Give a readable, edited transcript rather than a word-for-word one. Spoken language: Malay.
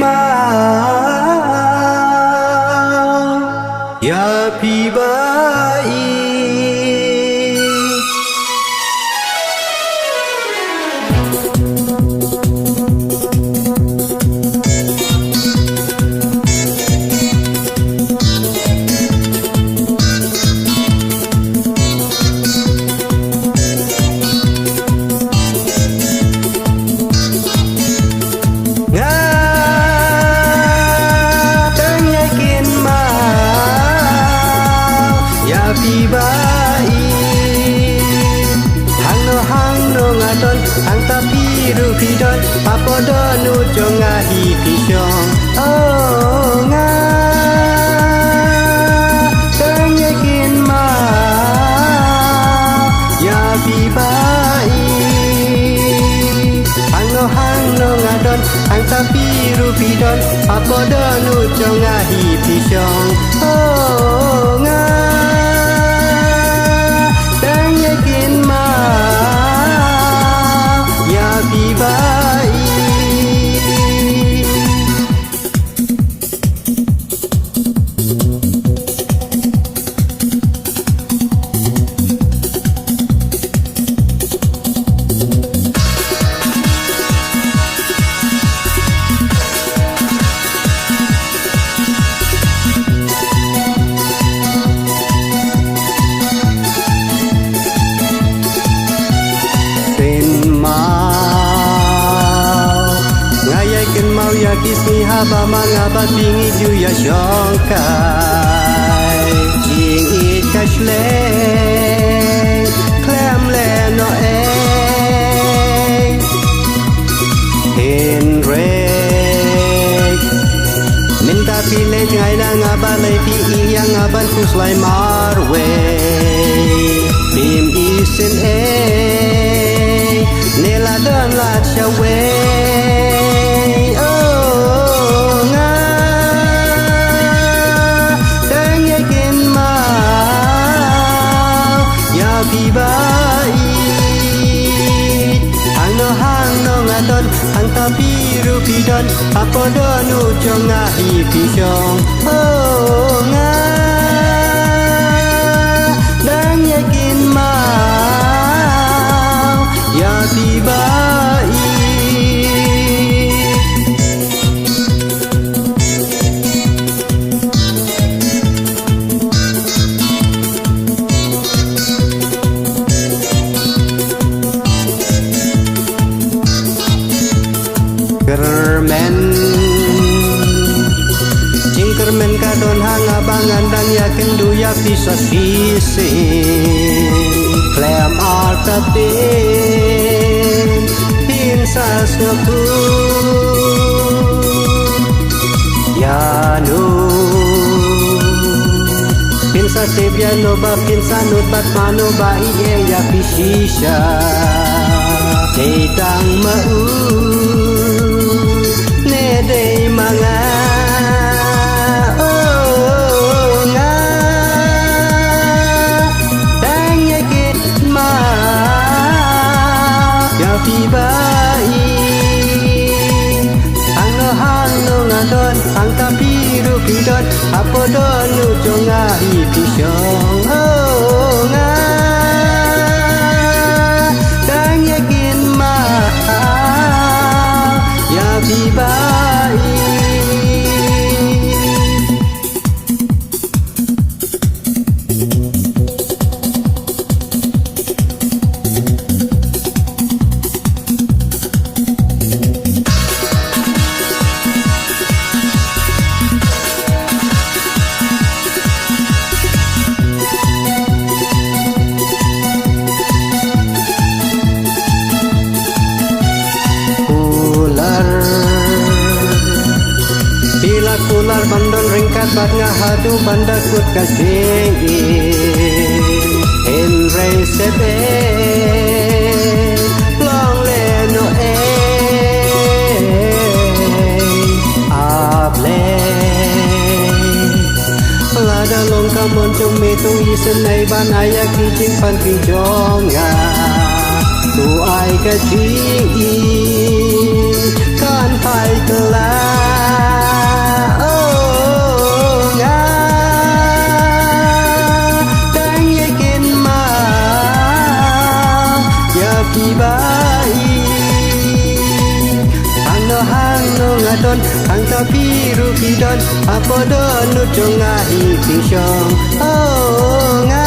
mau ya pibai pibai hang no ngadon hang tapi rupidon papodo nu jonga hi pisong oh nga tenyekin ma ya pibai hang no ngadon hang tapi rupidon papodo nu jonga hi pisong oh nga ya kisni haba mangabat bingi juya syongkai jing it kashleng klem le no henrek minta pile ngai na ngabalai pi yang ngaban kuslai marwe bim isen nela don lat shawe pibai hang no ngadon hang tapi rupidon apodo nu jonga hi pisong oh nga dan yakin mau ya pibai Kermen kadon hanga bangan dan yakin duya bisa sisi klem artatin pinsas ngaku yanu pinsas tebiano ba pinsanut bat mano ba iye ya pisisha tetang mau nedei manga pibai hang no ngadon hang tapi rupidon apodo nu jonga hi pisong oh nga dan yakin ma ya pibai ular bandon ringkat bat ngahadu banda kut kasingi enrei sebe long le no able lada long kamon chung me tung isen nai ban ayak ki jing pan ki jonga tu ai ka jing kan pai kelai พี่ดอนอาปอดอนุจงงาอีพิงชองโอ้งา